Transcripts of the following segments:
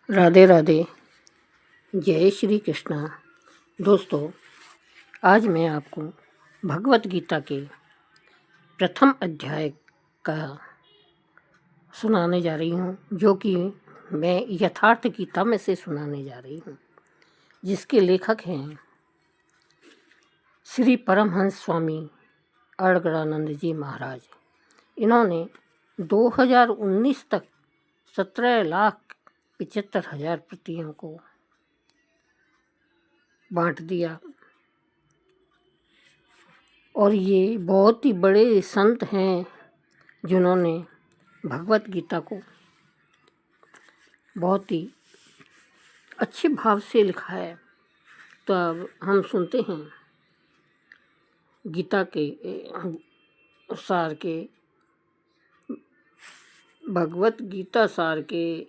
राधे राधे। जय श्री कृष्णा। दोस्तों, आज मैं आपको भगवत गीता के प्रथम अध्याय का सुनाने जा रही हूँ, जो कि मैं यथार्थ गीता में से सुनाने जा रही हूँ, जिसके लेखक हैं श्री परमहंस स्वामी अड़गड़ानंद जी महाराज। इन्होंने 2019 तक 17,75,000 प्रतियों को बांट दिया और ये बहुत ही बड़े संत हैं जिन्होंने भगवत गीता को बहुत ही अच्छे भाव से लिखा है। तो अब हम सुनते हैं गीता के सार के भगवत गीता सार के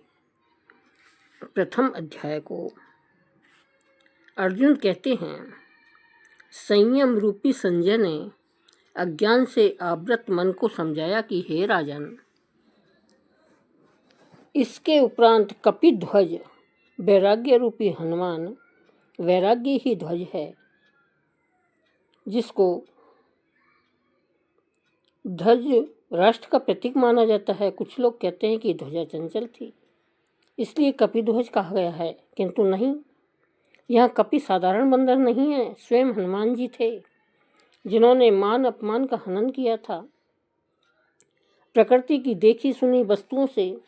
प्रथम अध्याय को। अर्जुन कहते हैं, संयम रूपी संजय ने अज्ञान से आवृत मन को समझाया कि हे राजन, इसके उपरांत कपिध्वज वैराग्य रूपी हनुमान वैराग्य ही ध्वज है, जिसको ध्वज राष्ट्र का प्रतीक माना जाता है। कुछ लोग कहते हैं कि ध्वजा चंचल थी, इसलिए कपिध्वज कहा गया है, किंतु नहीं, यहाँ कपि साधारण बंदर नहीं है, स्वयं हनुमान जी थे, जिन्होंने मान अपमान का हनन किया था। प्रकृति की देखी सुनी वस्तुओं से,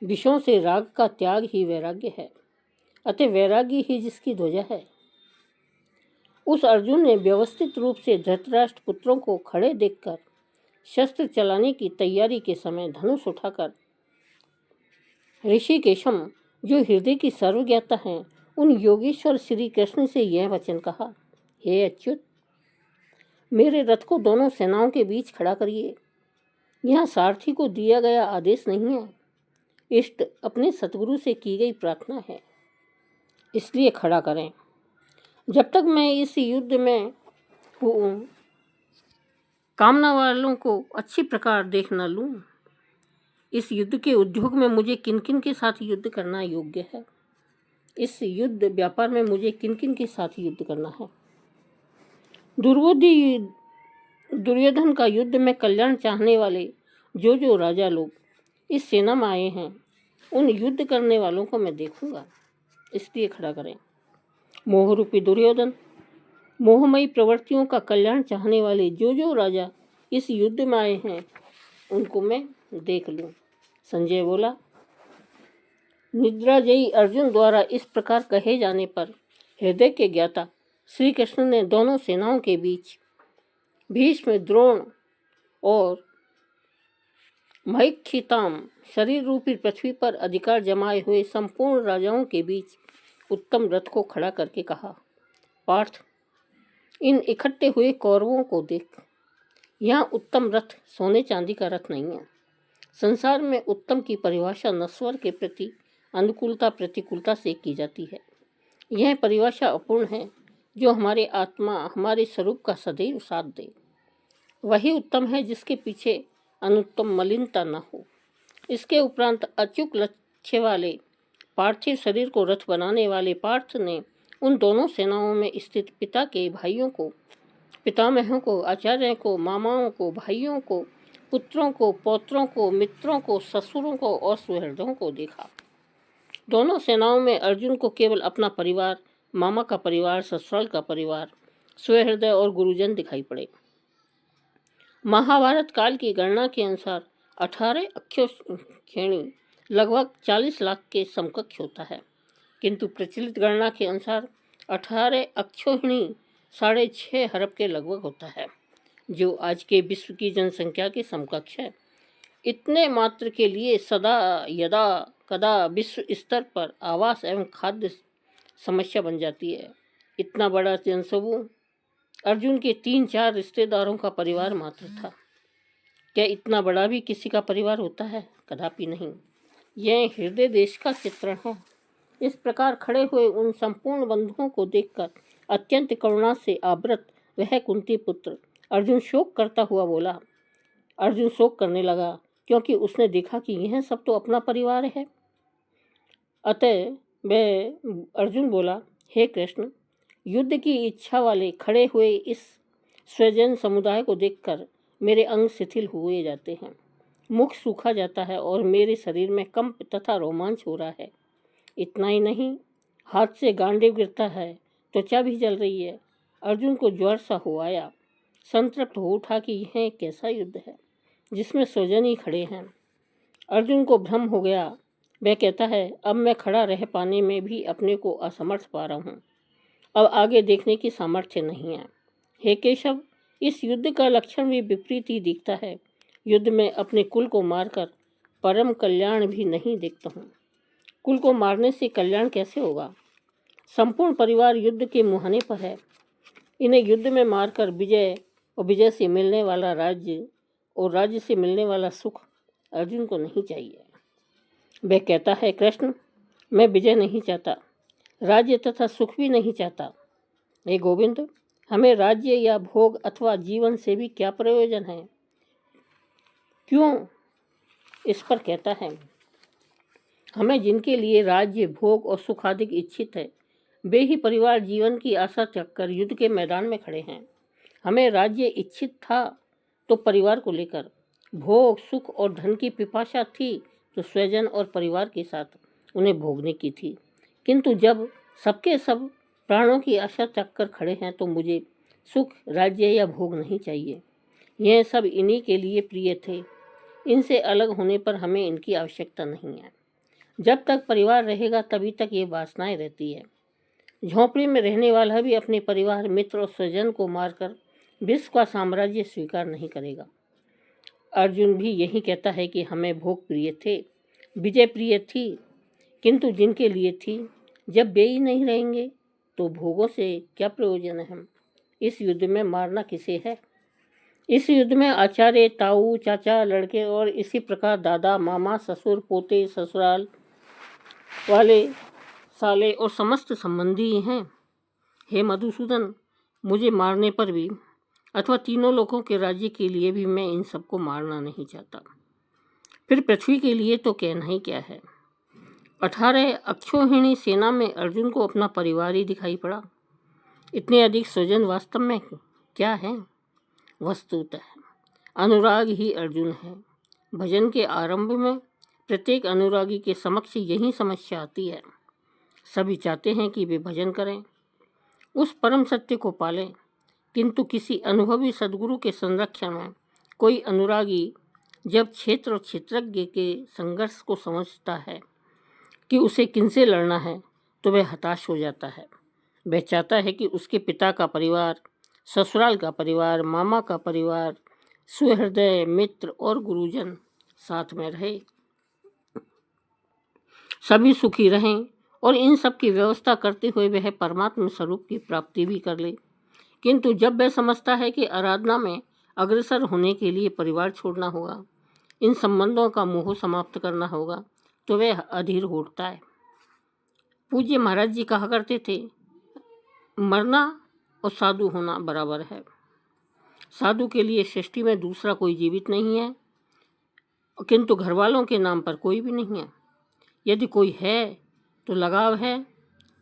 विषयों से राग का त्याग ही वैराग्य है, अतः वैराग्य ही जिसकी ध्वजा है। उस अर्जुन ने व्यवस्थित रूप से धृतराष्ट्र पुत्रों को खड़े देखकर शस्त्र चलाने की तैयारी के समय धनुष उठाकर ऋषिकेशम, जो हृदय की सर्वज्ञाता हैं, उन योगेश्वर श्री कृष्ण से यह वचन कहा, हे अच्युत, मेरे रथ को दोनों सेनाओं के बीच खड़ा करिए। यहाँ सारथी को दिया गया आदेश नहीं है, इष्ट अपने सतगुरु से की गई प्रार्थना है, इसलिए खड़ा करें। जब तक मैं इस युद्ध में कामना वालों को अच्छी प्रकार देख न लूं, इस युद्ध के उद्योग में मुझे किन किन के साथ युद्ध करना योग्य है, इस युद्ध व्यापार में मुझे किन किन के साथ युद्ध करना है। दुर्योधन का युद्ध में कल्याण चाहने वाले जो राजा लोग इस सेना में आए हैं, उन युद्ध करने वालों को मैं देखूंगा, इसलिए खड़ा करें। मोह रूपी दुर्योधन, मोहमयी प्रवृत्तियों का कल्याण चाहने वाले जो राजा इस युद्ध में आए हैं, उनको मैं देख लूं। संजय बोला। निद्राजयी अर्जुन द्वारा इस प्रकार कहे जाने पर हृदय के ज्ञाता श्री कृष्ण ने दोनों सेनाओं के बीच भीष्म, द्रोण और महिक्षिताम शरीर रूपी पृथ्वी पर अधिकार जमाए हुए संपूर्ण राजाओं के बीच उत्तम रथ को खड़ा करके कहा, पार्थ, इन इकट्ठे हुए कौरवों को देख, यहाँ उत्तम रथ सोने चांदी का रथ नहीं है। संसार में उत्तम की परिभाषा नश्वर के प्रति अनुकूलता प्रतिकूलता से की जाती है। यह परिभाषा अपूर्ण है। जो हमारे आत्मा हमारे स्वरूप का सदैव साथ दे, वही उत्तम है, जिसके पीछे अनुत्तम मलिनता न हो। इसके उपरांत अचूक लक्ष्य वाले पार्थिव शरीर को रथ बनाने वाले पार्थ ने उन दोनों सेनाओं में स्थित पिता के भाइयों को, पितामहों को, आचार्यों को, मामाओं को, भाइयों को, पुत्रों को, पौत्रों को, मित्रों को, ससुरों को और सुहृदों को देखा। दोनों सेनाओं में अर्जुन को केवल अपना परिवार, मामा का परिवार, ससुराल का परिवार, सुहृदय और गुरुजन दिखाई पड़े। महाभारत काल की गणना के अनुसार 18 अक्षौहिणी लगभग 40 लाख के समकक्ष होता है, किंतु प्रचलित गणना के अनुसार 18 अक्षौहिणी 6.5 अरब के लगभग होता है, जो आज के विश्व की जनसंख्या के समकक्ष है। इतने मात्र के लिए सदा यदा कदा विश्व स्तर पर आवास एवं खाद्य समस्या बन जाती है। इतना बड़ा जनसमूह अर्जुन के 3-4 रिश्तेदारों का परिवार मात्र था। क्या इतना बड़ा भी किसी का परिवार होता है? कदापि नहीं। यह हृदय देश का चित्रण है। इस प्रकार खड़े हुए उन संपूर्ण बंधुओं को देखकर अत्यंत करुणा से आवृत वह कुंती पुत्र अर्जुन शोक करता हुआ बोला। अर्जुन शोक करने लगा, क्योंकि उसने देखा कि यह सब तो अपना परिवार है। अतः वह अर्जुन बोला, हे कृष्ण, युद्ध की इच्छा वाले खड़े हुए इस स्वजन समुदाय को देखकर मेरे अंग शिथिल हुए जाते हैं, मुख सूखा जाता है और मेरे शरीर में कंप तथा रोमांच हो रहा है। इतना ही नहीं, हाथ से गांडीव गिरता है, त्वचा भी जल रही है। अर्जुन को ज्वर सा हो आया, संतृप्त हो उठा कि यह कैसा युद्ध है जिसमें स्वजन ही खड़े हैं। अर्जुन को भ्रम हो गया। वह कहता है, अब मैं खड़ा रह पाने में भी अपने को असमर्थ पा रहा हूँ। अब आगे देखने की सामर्थ्य नहीं है। हे केशव, इस युद्ध का लक्षण भी विपरीत ही दिखता है। युद्ध में अपने कुल को मारकर परम कल्याण भी नहीं देखता हूँ। कुल को मारने से कल्याण कैसे होगा? संपूर्ण परिवार युद्ध के मुहाने पर है। इन्हें युद्ध में मारकर विजय और विजय से मिलने वाला राज्य और राज्य से मिलने वाला सुख अर्जुन को नहीं चाहिए। वह कहता है, कृष्ण, मैं विजय नहीं चाहता, राज्य तथा सुख भी नहीं चाहता। हे गोविंद, हमें राज्य या भोग अथवा जीवन से भी क्या प्रयोजन है? क्यों इस पर कहता है? हमें जिनके लिए राज्य, भोग और सुख अधिक इच्छित है, वे ही परिवार जीवन की आशा त्याग कर युद्ध के मैदान में खड़े हैं। हमें राज्य इच्छित था तो परिवार को लेकर, भोग, सुख और धन की पिपासा थी तो स्वजन और परिवार के साथ उन्हें भोगने की थी। किंतु जब सबके सब प्राणों की आशा त्याग कर खड़े हैं तो मुझे सुख, राज्य या भोग नहीं चाहिए। यह सब इन्हीं के लिए प्रिय थे। इनसे अलग होने पर हमें इनकी आवश्यकता नहीं है। जब तक परिवार रहेगा तभी तक ये वासनाएं रहती है। झोंपड़ी में रहने वाला भी अपने परिवार, मित्र और स्वजन को मारकर विश्व का साम्राज्य स्वीकार नहीं करेगा। अर्जुन भी यही कहता है कि हमें भोग प्रिय थे, विजय प्रिय थी, किंतु जिनके लिए थी, जब वे ही नहीं रहेंगे तो भोगों से क्या प्रयोजन है? हम इस युद्ध में मारना किसे है? इस युद्ध में आचार्य, ताऊ, चाचा, लड़के और इसी प्रकार दादा, मामा, ससुर, पोते, ससुराल वाले, साले और समस्त संबंधी हैं। हे मधुसूदन, मुझे मारने पर भी अथवा तीनों लोगों के राज्य के लिए भी मैं इन सबको मारना नहीं चाहता। फिर पृथ्वी के लिए तो कहना ही क्या है। 18 अक्षौहिणी सेना में अर्जुन को अपना परिवार ही दिखाई पड़ा। इतने अधिक स्वजन वास्तव में क्या है? वस्तुतः अनुराग ही अर्जुन है। भजन के आरंभ में प्रत्येक अनुरागी के समक्ष यही समस्या आती है। सभी चाहते हैं कि वे भजन करें, उस परम सत्य को पालें, किंतु किसी अनुभवी सद्गुरु के संरक्षण में कोई अनुरागी जब क्षेत्र और क्षेत्रज्ञ के संघर्ष को समझता है कि उसे किनसे लड़ना है तो वह हताश हो जाता है। वह चाहता है कि उसके पिता का परिवार, ससुराल का परिवार, मामा का परिवार, सुहृदय मित्र और गुरुजन साथ में रहे, सभी सुखी रहें और इन सब की व्यवस्था करते हुए वह परमात्मा स्वरूप की प्राप्ति भी कर ले। किंतु जब वह समझता है कि आराधना में अग्रसर होने के लिए परिवार छोड़ना होगा, इन संबंधों का मोह समाप्त करना होगा, तो वह अधीर हो उठता है। पूज्य महाराज जी कहा करते थे, मरना और साधु होना बराबर है। साधु के लिए सृष्टि में दूसरा कोई जीवित नहीं है, किंतु घर वालों के नाम पर कोई भी नहीं है। यदि कोई है तो लगाव है,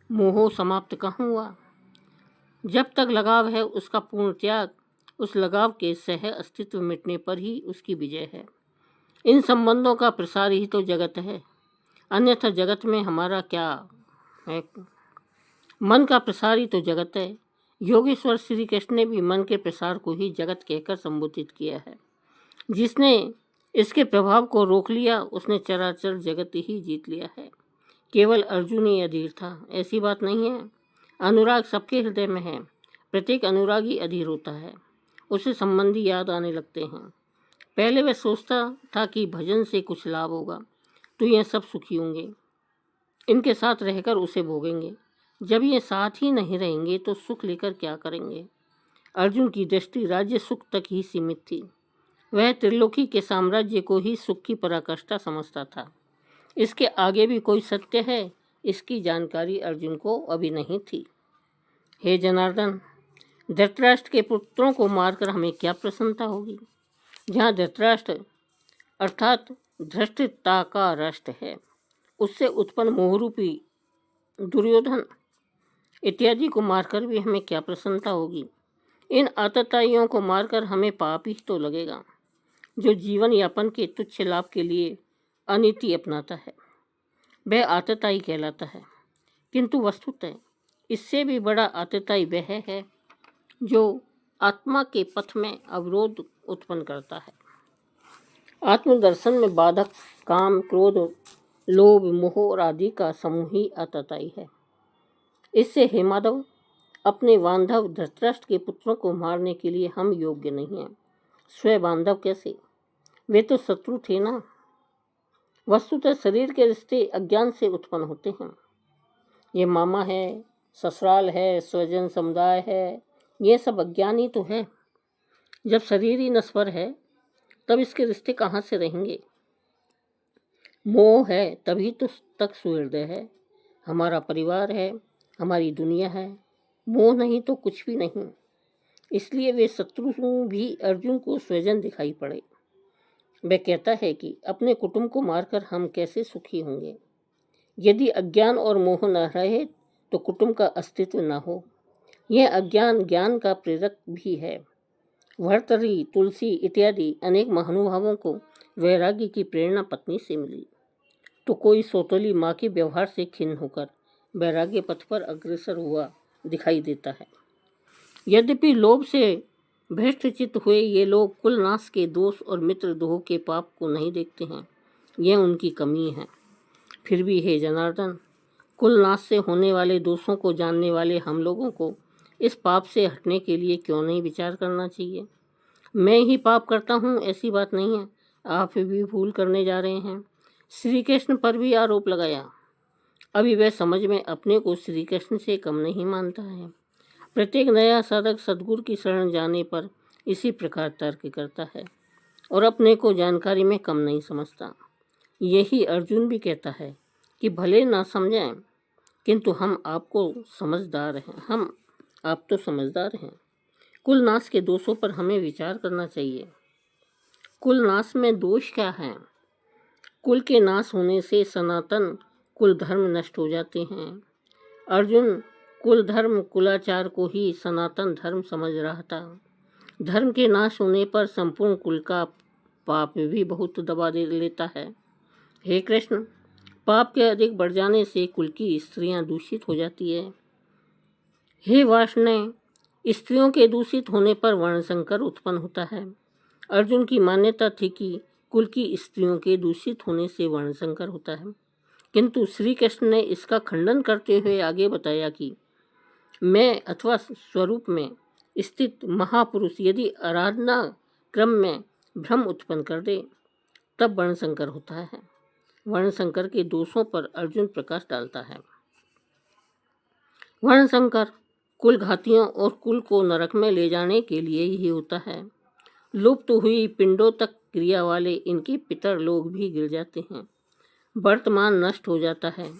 मोह समाप्त कहाँ हुआ? जब तक लगाव है उसका पूर्ण त्याग, उस लगाव के सह अस्तित्व मिटने पर ही उसकी विजय है। इन संबंधों का प्रसार ही तो जगत है, अन्यथा जगत में हमारा क्या है? मन का प्रसार ही तो जगत है। योगेश्वर श्री कृष्ण ने भी मन के प्रसार को ही जगत कहकर संबोधित किया है। जिसने इसके प्रभाव को रोक लिया उसने चराचर जगत ही जीत लिया है। केवल अर्जुन ही अधीर था, ऐसी बात नहीं है। अनुराग सबके हृदय में है। प्रत्येक अनुरागी अधीर होता है, उसे संबंधी याद आने लगते हैं। पहले वह सोचता था कि भजन से कुछ लाभ होगा तो ये सब सुखी होंगे, इनके साथ रहकर उसे भोगेंगे। जब ये साथ ही नहीं रहेंगे तो सुख लेकर क्या करेंगे? अर्जुन की दृष्टि राज्य सुख तक ही सीमित थी। वह त्रिलोकी के साम्राज्य को ही सुख की पराकाष्ठा समझता था। इसके आगे भी कोई सत्य है, इसकी जानकारी अर्जुन को अभी नहीं थी। हे जनार्दन, धृतराष्ट्र के पुत्रों को मारकर हमें क्या प्रसन्नता होगी? जहाँ धृतराष्ट्र अर्थात धृष्टता का राष्ट्र है, उससे उत्पन्न मोहरूपी दुर्योधन इत्यादि को मारकर भी हमें क्या प्रसन्नता होगी। इन आतताइयों को मारकर हमें पाप ही तो लगेगा। जो जीवन यापन के तुच्छ लाभ के लिए अनीति अपनाता है वह आतताई कहलाता है, किंतु वस्तुतः इससे भी बड़ा आतताई वह है जो आत्मा के पथ में अवरोध उत्पन्न करता है। आत्मदर्शन में बाधक काम, क्रोध, लोभ, मोह और आदि का समूह ही आतताई है। इससे हे माधव, अपने बांधव धृतराष्ट्र के पुत्रों को मारने के लिए हम योग्य नहीं हैं। स्वयं बांधव कैसे, वे तो शत्रु थे ना। वस्तुतः शरीर के रिश्ते अज्ञान से उत्पन्न होते हैं। ये मामा है, ससुराल है, स्वजन समुदाय है, ये सब अज्ञान ही तो है। जब शरीर ही नश्वर है तब इसके रिश्ते कहाँ से रहेंगे। मोह है तभी तो तक सुहृदय है, हमारा परिवार है, हमारी दुनिया है। मोह नहीं तो कुछ भी नहीं। इसलिए वे शत्रु भी अर्जुन को स्वजन दिखाई पड़े। वह कहता है कि अपने कुटुंब को मारकर हम कैसे सुखी होंगे। यदि अज्ञान और मोह न रहे तो कुटुंब का अस्तित्व न हो। यह अज्ञान ज्ञान का प्रेरक भी है। भर्तृहरि, तुलसी इत्यादि अनेक महानुभावों को वैराग्य की प्रेरणा पत्नी से मिली, तो कोई सौतेली माँ के व्यवहार से खिन्न होकर वैराग्य पथ पर अग्रसर हुआ दिखाई देता है। यद्यपि लोभ से भ्रष्टचित्त हुए ये लोग कुलनाश के दोष और मित्रद्रोह के पाप को नहीं देखते हैं। यह उनकी कमी है। फिर भी हे जनार्दन, कुलनाश से होने वाले दोषों को जानने वाले हम लोगों को इस पाप से हटने के लिए क्यों नहीं विचार करना चाहिए। मैं ही पाप करता हूँ ऐसी बात नहीं है, आप भी भूल करने जा रहे हैं। श्री कृष्ण पर भी आरोप लगाया। अभी वह समझ में अपने को श्री कृष्ण से कम नहीं मानता है। प्रत्येक नया साधक सद्गुरु की शरण जाने पर इसी प्रकार तर्क करता है और अपने को जानकारी में कम नहीं समझता। यही अर्जुन भी कहता है कि भले ना समझें किंतु हम आप तो समझदार हैं। कुलनाश के दोषों पर हमें विचार करना चाहिए। कुलनाश में दोष क्या है। कुल के नाश होने से सनातन कुल धर्म नष्ट हो जाते हैं। अर्जुन कुल धर्म कुलाचार को ही सनातन धर्म समझ रहा था। धर्म के नाश होने पर संपूर्ण कुल का पाप भी बहुत दबा दे लेता है। हे कृष्ण, पाप के अधिक बढ़ जाने से कुल की स्त्रियां दूषित हो जाती है। हे वार्ष्णेय, स्त्रियों के दूषित होने पर वर्णसंकर उत्पन्न होता है। अर्जुन की मान्यता थी कि कुल की स्त्रियों के दूषित होने से वर्णसंकर होता है, किंतु श्री कृष्ण ने इसका खंडन करते हुए आगे बताया कि मैं अथवा स्वरूप में स्थित महापुरुष यदि आराधना क्रम में भ्रम उत्पन्न कर दे तब वर्णसंकर होता है। वर्णसंकर के दोषों पर अर्जुन प्रकाश डालता है। वर्णसंकर कुल घातियों और कुल को नरक में ले जाने के लिए ही होता है। लुप्त हुई पिंडों तक क्रिया वाले इनके पितर लोग भी गिर जाते हैं। वर्तमान नष्ट हो जाता है,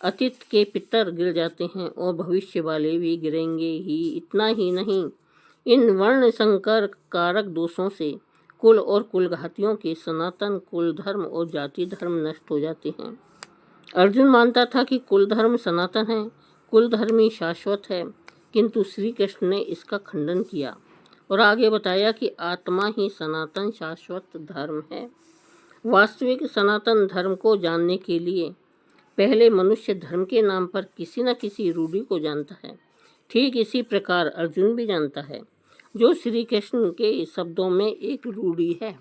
अतीत के पितर गिर जाते हैं और भविष्य वाले भी गिरेंगे ही। इतना ही नहीं, इन वर्ण संकर कारक दोषों से कुल और कुलघातियों के सनातन कुल धर्म और जाति धर्म नष्ट हो जाते हैं। अर्जुन मानता था कि कुल धर्म सनातन है, कुल धर्म ही शाश्वत है, किंतु श्री कृष्ण ने इसका खंडन किया और आगे बताया कि आत्मा ही सनातन शाश्वत धर्म है। वास्तविक सनातन धर्म को जानने के लिए पहले मनुष्य धर्म के नाम पर किसी न किसी रूढ़ी को जानता है। ठीक इसी प्रकार अर्जुन भी जानता है, जो श्री कृष्ण के शब्दों में एक रूढ़ी है।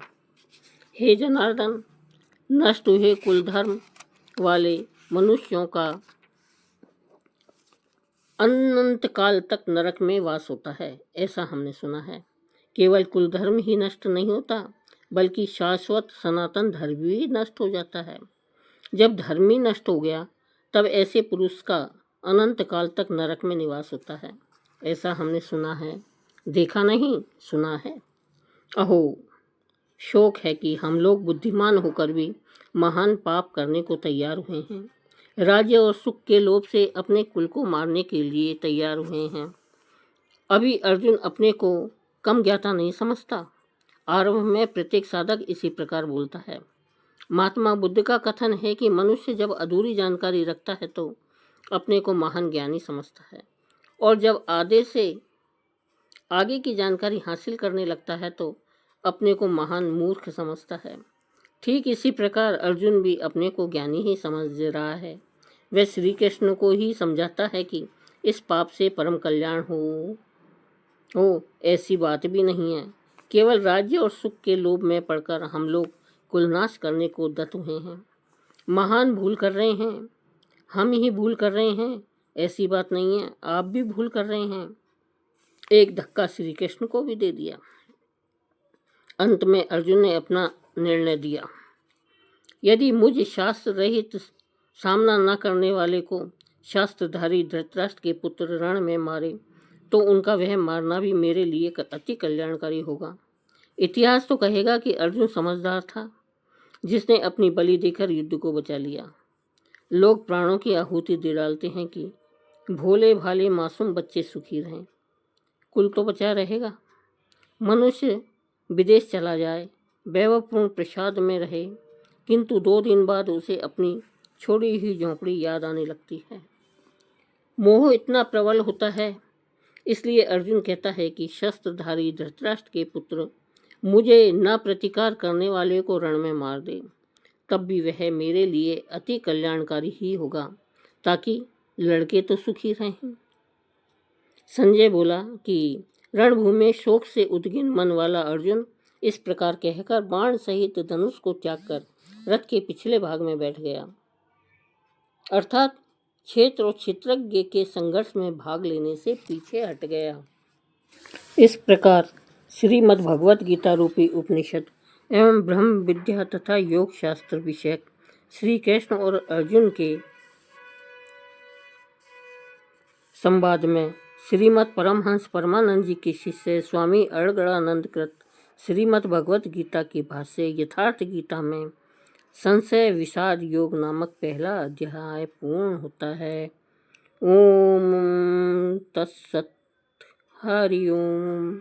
हे जनार्दन, नष्ट हुए कुल धर्म वाले मनुष्यों का अनंत काल तक नरक में वास होता है, ऐसा हमने सुना है। केवल कुल धर्म ही नष्ट नहीं होता, बल्कि शाश्वत सनातन धर्म भी नष्ट हो जाता है। जब धर्म ही नष्ट हो गया तब ऐसे पुरुष का अनंत काल तक नरक में निवास होता है, ऐसा हमने सुना है। देखा नहीं, सुना है। अहो, शोक है कि हम लोग बुद्धिमान होकर भी महान पाप करने को तैयार हुए हैं। राज्य और सुख के लोभ से अपने कुल को मारने के लिए तैयार हुए हैं। अभी अर्जुन अपने को कम ज्ञाता नहीं समझता। आरंभ में प्रत्येक साधक इसी प्रकार बोलता है। महात्मा बुद्ध का कथन है कि मनुष्य जब अधूरी जानकारी रखता है तो अपने को महान ज्ञानी समझता है, और जब आधे से आगे की जानकारी हासिल करने लगता है तो अपने को महान मूर्ख समझता है। ठीक इसी प्रकार अर्जुन भी अपने को ज्ञानी ही समझ रहा है। वह श्री कृष्ण को ही समझाता है कि इस पाप से परम कल्याण हो ऐसी बात भी नहीं है। केवल राज्य और सुख के लोभ में पड़कर हम लोग कुलनाश करने को उद्यत हुए हैं। महान भूल कर रहे हैं, हम ही भूल कर रहे हैं, ऐसी बात नहीं है, आप भी भूल कर रहे हैं। एक धक्का श्री कृष्ण को भी दे दिया। अंत में अर्जुन ने अपना निर्णय दिया, यदि मुझ शास्त्र रहित सामना न करने वाले को शास्त्रधारी धृतराष्ट्र के पुत्र रण में मारे तो उनका वह मारना भी मेरे लिए अति कल्याणकारी होगा। इतिहास तो कहेगा कि अर्जुन समझदार था, जिसने अपनी बलि देकर युद्ध को बचा लिया। लोग प्राणों की आहुति दे डालते हैं कि भोले भाले मासूम बच्चे सुखी रहें, कुल तो बचा रहेगा। मनुष्य विदेश चला जाए, वैभवपूर्ण प्रसाद में रहे, किंतु 2 दिन बाद उसे अपनी छोड़ी हुई झोंपड़ी याद आने लगती है। मोह इतना प्रबल होता है, इसलिए अर्जुन कहता है कि शस्त्रधारी धृतराष्ट्र के पुत्र मुझे न प्रतिकार करने वाले को रण में मार दे, तब भी वह मेरे लिए अति कल्याणकारी ही होगा, ताकि लड़के तो सुखी रहें। संजय बोला कि रणभूमि में शोक से उद्विग्न मन वाला अर्जुन इस प्रकार कहकर बाण सहित धनुष को त्याग कर रथ के पिछले भाग में बैठ गया, अर्थात क्षेत्र और क्षेत्रज्ञ के संघर्ष में भाग लेने से पीछे हट गया। इस प्रकार श्रीमद् भगवत गीता रूपी उपनिषद एवं ब्रह्म विद्या तथा योग शास्त्र विषयक श्री कृष्ण और अर्जुन के संवाद में श्रीमद् परमहंस परमानंद जी के शिष्य स्वामी अड़गड़ानंद कृत श्रीमद् भगवत गीता के भाष्य यथार्थ गीता में संशय विषाद योग नामक पहला अध्याय पूर्ण होता है। ओम तत्सत हरि ओम।